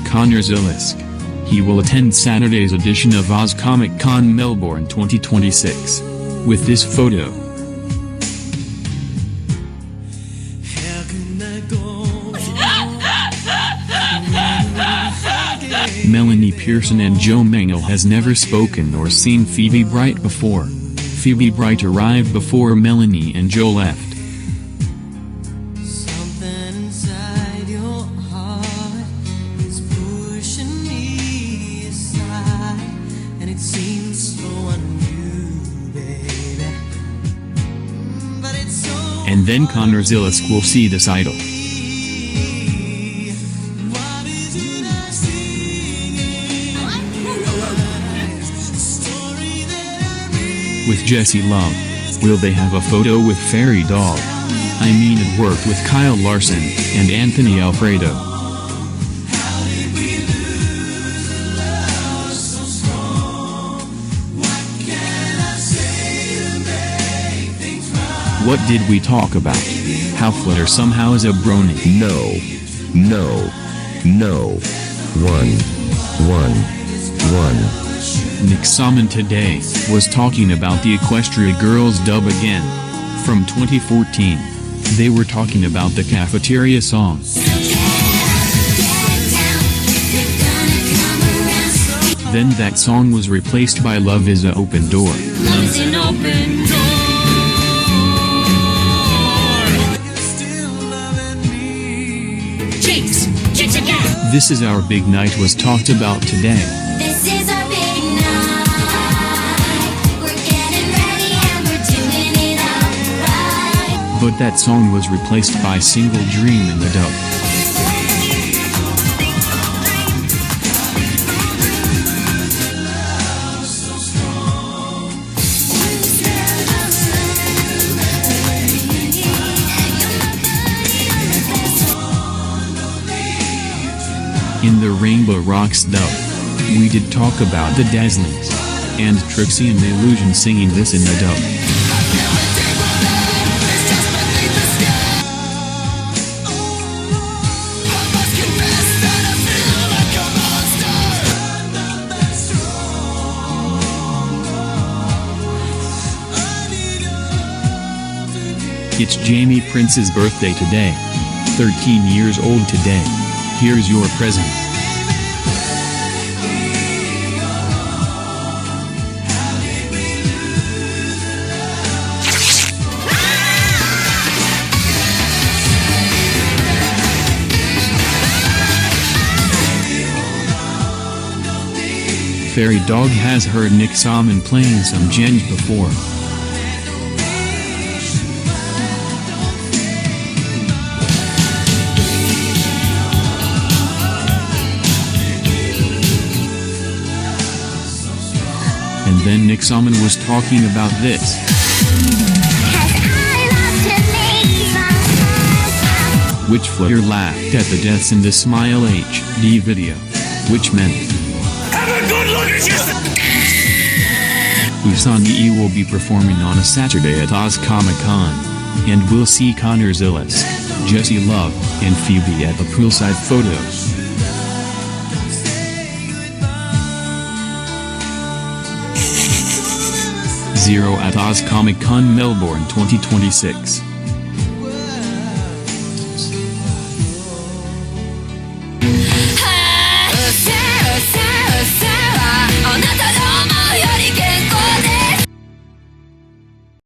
Connor Zilisk. He will attend Saturday's edition of Oz Comic Con Melbourne 2026. With this photo. Melanie Pearson and Joe Mangel has never spoken or seen Phoebe Bright before. Phoebe Bright arrived before Melanie and Joe left. And then Connor Zilisk will see this idol. With Jessie Love. Will they have a photo with Fairy Dog? I mean, it worked with Kyle Larson and Anthony Alfredo. What did we talk about? How Flutter somehow is a brony. No. Nick Salmon today was talking about the Equestria Girls dub again. From 2014. They were talking about the Cafeteria song. Then that song was replaced by Love Is an Open Door. Love's an open door. Jinx again. This Is Our Big Night was talked about today. This is our big night. We're getting ready and we're doing it alright. But that song was replaced by Single Dream in the dub. In the Rainbow Rocks dub, we did talk about the Dazzlings, and Trixie and the Illusion singing this in the dub. It's Jamie Prince's birthday today. 13 years old today. Here's your present. Fairy Dog has heard Nick Salmon playing some gems before. And then Nick Salmon was talking about this. Which Flutter laughed at the deaths in the Smile HD video. Which meant have a good look at Usani'i will be performing on a Saturday at Oz Comic Con. And we'll see Connor Zilisk, Jessie Love, and Phoebe at the poolside photos. Zero at Oz Comic Con Melbourne 2026.